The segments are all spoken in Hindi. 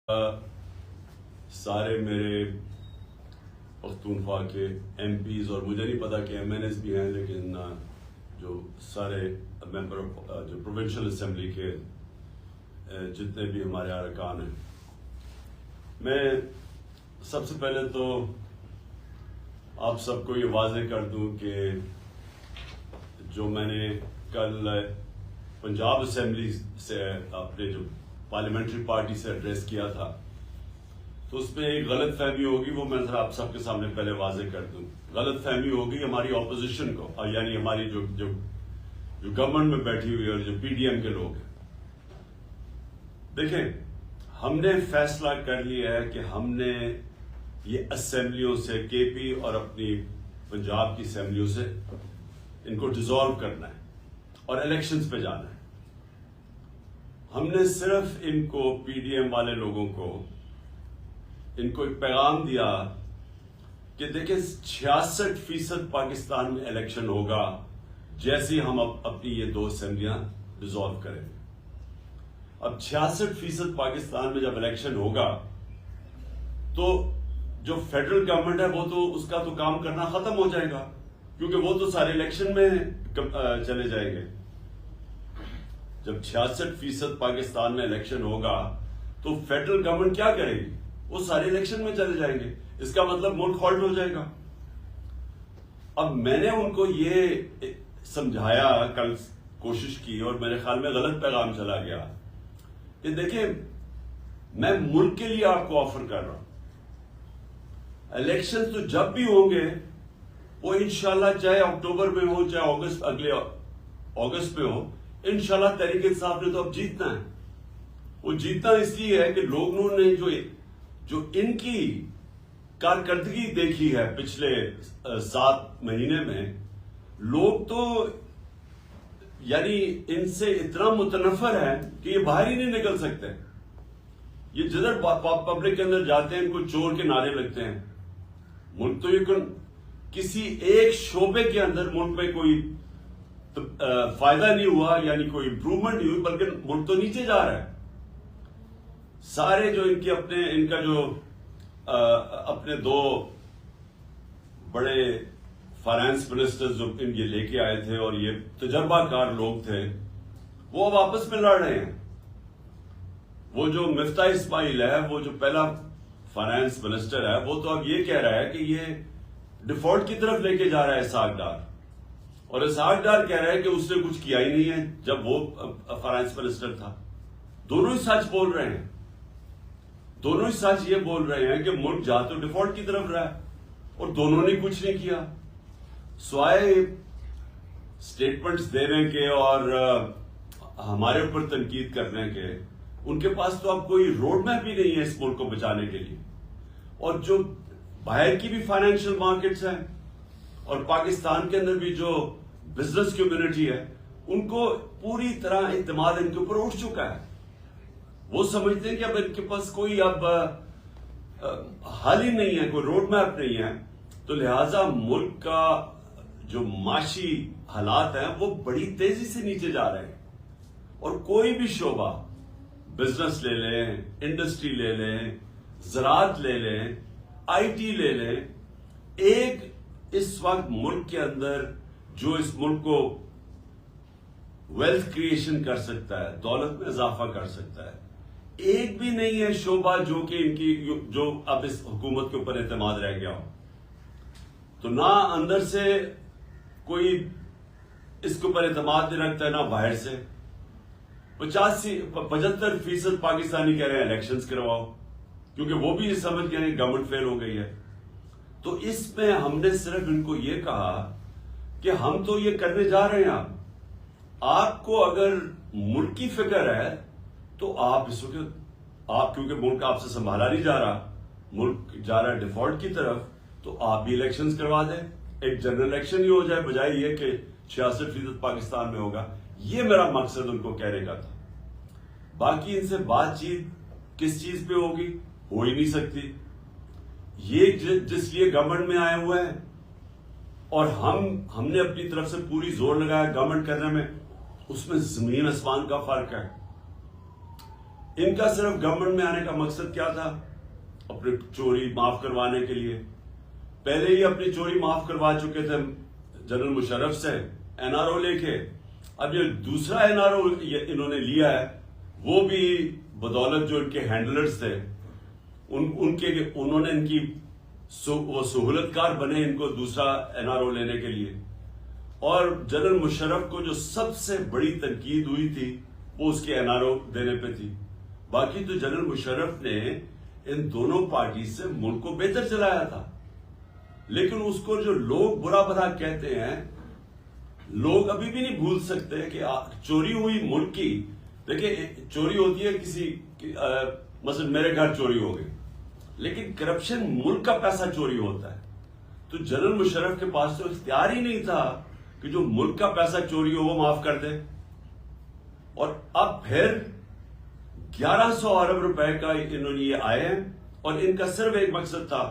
सारे मेरे पख्तूनख्वा के एमपीज़ और मुझे नहीं पता कि एमएनएस भी हैं, लेकिन जो सारे मेंबर जो प्रोविंशियल असेंबली के जितने भी हमारे अरकान हैं, मैं सबसे पहले तो आप सबको ये वाज़ेह कर दूं कि जो मैंने कल पंजाब असेंबली से अपने जो पार्लियामेंट्री पार्टी से एड्रेस किया था, तो उसमें एक गलत फहमी होगी, वो मैं आप सबके सामने पहले वाज़ेह कर दूं। गलत फहमी होगी हमारी ऑपोजिशन को, और यानी हमारी जो जो जो गवर्नमेंट में बैठी हुई और जो पीडीएम के लोग हैं। देखें, हमने फैसला कर लिया है कि हमने ये असेंबलियों से, केपी और अपनी पंजाब की असेंबलियों से इनको डिसॉल्व करना है और इलेक्शंस पे जाना है। हमने सिर्फ इनको, पीडीएम वाले लोगों को, इनको एक पैगाम दिया कि देखिए 66% पाकिस्तान में इलेक्शन होगा जैसे ही हम अपनी ये दो असेंबलियां डिसॉल्व करेंगे। अब 66% पाकिस्तान में जब इलेक्शन होगा तो जो फेडरल गवर्नमेंट है वो तो उसका तो काम करना खत्म हो जाएगा, क्योंकि वो तो सारे इलेक्शन में चले जाएंगे। जब 66% पाकिस्तान में इलेक्शन होगा तो फेडरल गवर्नमेंट क्या करेगी? वो सारे इलेक्शन में चले जाएंगे। इसका मतलब मुल्क हॉल्ट हो जाएगा। अब मैंने उनको ये समझाया, कल कोशिश की, और मेरे ख्याल में गलत पैगाम चला गया कि देखिए, मैं मुल्क के लिए आपको ऑफर कर रहा हूं। इलेक्शन तो जब भी होंगे वो इंशाल्लाह, चाहे अक्टूबर में हो चाहे अगस्त, अगले अगस्त में हो, इंशाल्लाह तहरीक इंसाफ ने तो अब जीतना है। वो जीतना इसलिए है कि लोगों ने जो इनकी कारकर्दगी देखी है पिछले 7 महीने में, लोग तो यानी इनसे इतना मुतनफर है कि ये बाहर ही नहीं निकल सकते। ये जिधर पब्लिक के अंदर जाते हैं, इनको चोर के नारे लगते हैं। मुल्क तो ये किसी एक शोबे के अंदर मुल्क में कोई फायदा नहीं हुआ, यानी कोई इंप्रूवमेंट नहीं हुई, बल्कि मुल्क तो नीचे जा रहा है। सारे जो इनका जो अपने 2 बड़े फाइनेंस मिनिस्टर्स जो ये लेके आए थे और ये तजर्बाकार लोग थे, वो अब आपस में लड़ रहे हैं। वो जो मिफ्ता इस्माइल है, वो जो पहला फाइनेंस मिनिस्टर है, वो तो अब ये कह रहा है कि ये डिफॉल्ट की तरफ लेके जा रहा है इसहाक डार, और इसहाक डार कह रहा है कि उसने कुछ किया ही नहीं है जब वो फाइनेंस मिनिस्टर था। दोनों ही सच बोल रहे हैं। दोनों ही सच ये बोल रहे हैं कि मुल्क जा तो डिफॉल्ट की तरफ रहा है और दोनों ने कुछ नहीं किया, स्वाय स्टेटमेंट्स देने के और हमारे ऊपर तनकीद करने के। उनके पास तो अब कोई रोड मैप ही नहीं है इस मुल्क को बचाने के लिए। और जो बाहर की भी फाइनेंशियल मार्केट्स हैं और पाकिस्तान के अंदर भी जो बिजनेस कम्युनिटी है, उनको पूरी तरह इत्मीनान इनके ऊपर उठ चुका है। वो समझते हैं कि अब इनके पास कोई अब हल ही नहीं है, कोई रोड मैप नहीं है। तो लिहाजा मुल्क का जो माशी हालात हैं वो बड़ी तेजी से नीचे जा रहे हैं। और कोई भी शोबा, बिजनेस ले लें, इंडस्ट्री ले लें, ज़राअत ले लें, आईटी ले लें, एक इस वक्त मुल्क के अंदर जो इस मुल्क को वेल्थ क्रिएशन कर सकता है, दौलत में इजाफा कर सकता है, एक भी नहीं है शोबा जो कि इनकी जो अब इस हुकूमत के ऊपर एतमाद रह गया हो। तो ना अंदर से कोई इसके ऊपर एतमाद नहीं रखता है, ना बाहर से। 75% पाकिस्तानी कह रहे हैं इलेक्शंस करवाओ, क्योंकि वो भी ये समझ गए हैं गवर्नमेंट फेल हो गई है। तो इसमें हमने सिर्फ इनको ये कहा कि हम तो ये करने जा रहे हैं। आपको अगर मुल्क की फिक्र है तो आप इस वक्त, आप क्योंकि मुल्क आपसे संभाला नहीं जा रहा, मुल्क जा रहा है डिफॉल्ट की तरफ, तो आप भी इलेक्शंस करवा दें। एक जनरल इलेक्शन ही हो जाए, बजाय ये कि 66% पाकिस्तान में होगा। ये मेरा मकसद उनको कहने का था। बाकी इनसे बातचीत किस चीज पे होगी, हो ही नहीं सकती। ये जिसलिए गवर्नमेंट में आए हुए हैं और हमने अपनी तरफ से पूरी जोर लगाया गवर्नमेंट करने में, उसमें जमीन आसमान का फर्क है। इनका सिर्फ गवर्नमेंट में आने का मकसद क्या था? अपनी चोरी माफ करवाने के लिए। पहले ही अपनी चोरी माफ करवा चुके थे जनरल मुशर्रफ से एनआरओ लेके। अब ये दूसरा एनआरओ इन्होंने लिया है, वो भी बदौलत जो इनके हैंडलर्स थे उन्होंने इनकी वो सहूलतकार बने इनको दूसरा एनआरओ लेने के लिए। और जनरल मुशर्रफ को जो सबसे बड़ी तनकीद हुई थी वो उसके एनआरओ देने पे थी। बाकी तो जनरल मुशर्रफ ने इन दोनों पार्टी से मुल्क को बेहतर चलाया था। लेकिन उसको जो लोग बुरा भला कहते हैं, लोग अभी भी नहीं भूल सकते कि चोरी हुई मुल्क की। देखिए, चोरी होती है किसी मसलन मेरे घर चोरी हो गई, लेकिन करप्शन मुल्क का पैसा चोरी होता है। तो जनरल मुशर्रफ के पास तो इख्तियार ही नहीं था कि जो मुल्क का पैसा चोरी हो वो माफ कर दे। और अब फिर 1100 अरब रुपए का इन्होंने ये आए हैं और इनका सिर्फ एक मकसद था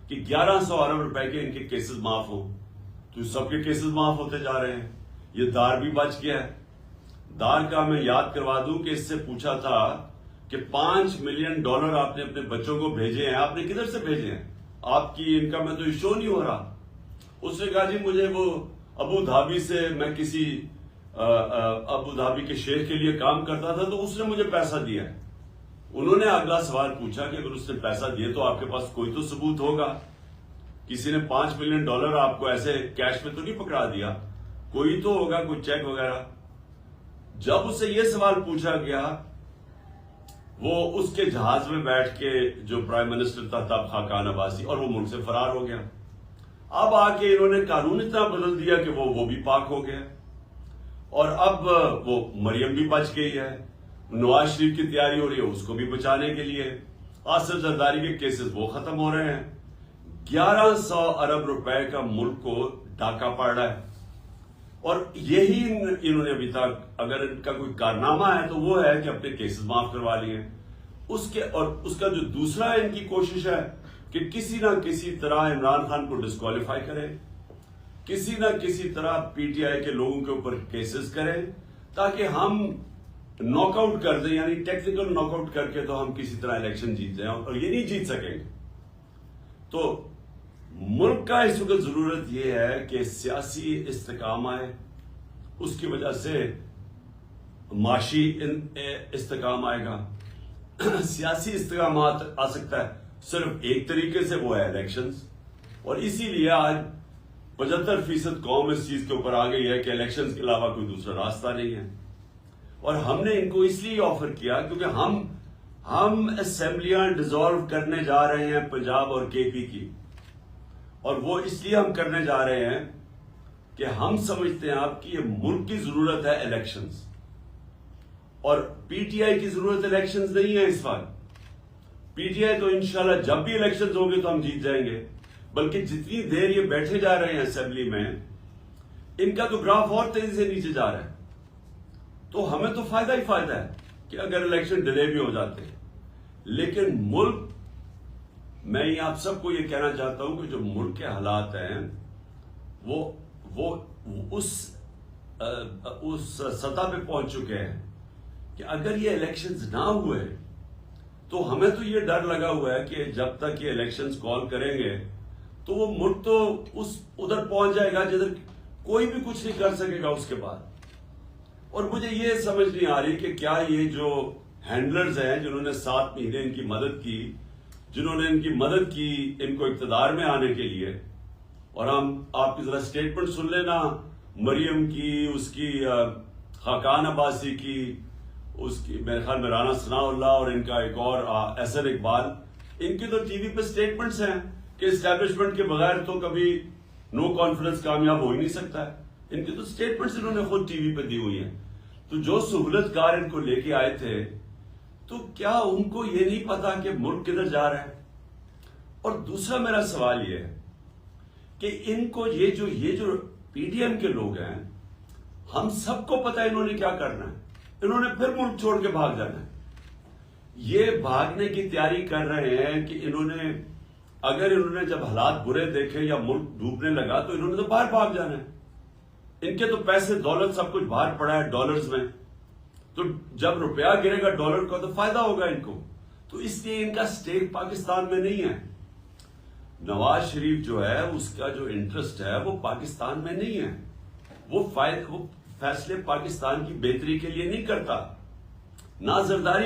कि 1100 अरब रुपए के इनके केसेस माफ हो। तो सबके केसेस माफ होते जा रहे हैं। ये दार भी बच गया है। दार का मैं याद करवा दूं कि इससे पूछा था कि $5 मिलियन आपने अपने बच्चों को भेजे हैं, आपने किधर से भेजे हैं? आपकी इनकम में तो शो नहीं हो रहा। उसने कहा जी मुझे वो अबू धाबी से, मैं किसी अबू धाबी के शेख के लिए काम करता था तो उसने मुझे पैसा दिया है। उन्होंने अगला सवाल पूछा कि अगर उसने पैसा दिए तो आपके पास कोई तो सबूत होगा। किसी ने $5 मिलियन आपको ऐसे कैश में तो नहीं पकड़ा दिया, कोई तो होगा, कोई चेक वगैरह। जब उससे यह सवाल पूछा गया, वो उसके जहाज में बैठ के जो प्राइम मिनिस्टर था तब खाकान अब्बासी, और वो मुल्क से फरार हो गया। अब आके इन्होंने कानून इतना बदल दिया कि वो भी पाक हो गया। और अब वो मरियम भी बच गई है। नवाज शरीफ की तैयारी हो रही है उसको भी बचाने के लिए। आसिफ जरदारी के केसेस वो खत्म हो रहे हैं। 1100 अरब रुपए का मुल्क को डाका पड़ रहा है। और यही इन्होंने अभी तक, अगर इनका कोई कारनामा है तो वो है कि अपने केसेस माफ करवा लिए उसके। और उसका जो दूसरा इनकी कोशिश है कि किसी ना किसी तरह इमरान खान को डिस्क्वालीफाई करें, किसी ना किसी तरह पीटीआई के लोगों के ऊपर केसेस करें ताकि हम नॉकआउट कर दें, यानी टेक्निकल नॉकआउट करके तो हम किसी तरह इलेक्शन जीत जाएं। और ये नहीं जीत सकेंगे। तो मुल्क का इस वक्त जरूरत यह है कि सियासी इस्तेकाम आए, उसकी वजह से माशी इस्तेकाम आएगा। सियासी इस्तेकाम आ सकता है सिर्फ एक तरीके से, वो है इलेक्शंस। और इसीलिए आज 75% कौम इस चीज के ऊपर आ गई है कि इलेक्शंस के अलावा कोई दूसरा रास्ता नहीं है। और हमने इनको इसलिए ऑफर किया क्योंकि हम असेंबलियां डिसॉल्व करने जा रहे हैं पंजाब और केपी की। और वो इसलिए हम करने जा रहे हैं कि हम समझते हैं आपकी ये मुल्क की जरूरत है इलेक्शंस, और पीटीआई की जरूरत इलेक्शंस नहीं है इस वक्त। पीटीआई तो इंशाल्लाह जब भी इलेक्शंस होंगे तो हम जीत जाएंगे। बल्कि जितनी देर ये बैठे जा रहे हैं असेंबली में, इनका तो ग्राफ और तेजी से नीचे जा रहा है। तो हमें तो फायदा ही फायदा है कि अगर इलेक्शन डिले भी हो जाते हैं। लेकिन मुल्क, मैं ये आप सबको ये कहना चाहता हूं कि जो मुल्क के हालात हैं वो उस सतह पे पहुंच चुके हैं कि अगर ये इलेक्शंस ना हुए तो हमें तो ये डर लगा हुआ है कि जब तक ये इलेक्शंस कॉल करेंगे तो वो मुल्क तो उधर पहुंच जाएगा जिधर कोई भी कुछ नहीं कर सकेगा उसके बाद। और मुझे ये समझ नहीं आ रही कि क्या ये जो हैंडलर्स हैं जिन्होंने 7 महीने इनकी मदद की, जिन्होंने इनकी मदद की इनको इक्तदार में आने के लिए, और हम आपकी जरा स्टेटमेंट सुन लेना मरियम की, उसकी खाकान अब्बासी की, उसकी मेरे ख्याल में राना सनाउल्लाह, और इनका एक और एहसन इकबाल, इनकी तो टीवी पे स्टेटमेंट्स हैं कि एस्टैब्लिशमेंट के बगैर तो कभी नो कॉन्फिडेंस कामयाब हो ही नहीं सकता है। इनकी तो स्टेटमेंट्स इन्होंने खुद टीवी पे दी हुई हैं। तो जो सहूलतकार इनको लेके आए थे, तो क्या उनको ये नहीं पता कि मुल्क किधर जा रहा है? और दूसरा मेरा सवाल ये है कि इनको ये जो पीडीएम के लोग हैं, हम सबको पता है इन्होंने क्या करना है। इन्होंने फिर मुल्क छोड़ के भाग जाना है। ये भागने की तैयारी कर रहे हैं कि अगर इन्होंने जब हालात बुरे देखे या मुल्क डूबने लगा तो इन्होंने तो बाहर भाग जाना है। इनके तो पैसे दौलत सब कुछ बाहर पड़ा है डॉलर्स में। तो जब रुपया गिरेगा डॉलर का तो फायदा होगा इनको। तो इसलिए इनका स्टेक पाकिस्तान में नहीं है। नवाज शरीफ जो है उसका जो इंटरेस्ट है वो पाकिस्तान में नहीं है। वो फैसले पाकिस्तान की बेहतरी के लिए नहीं करता। ना जरदारी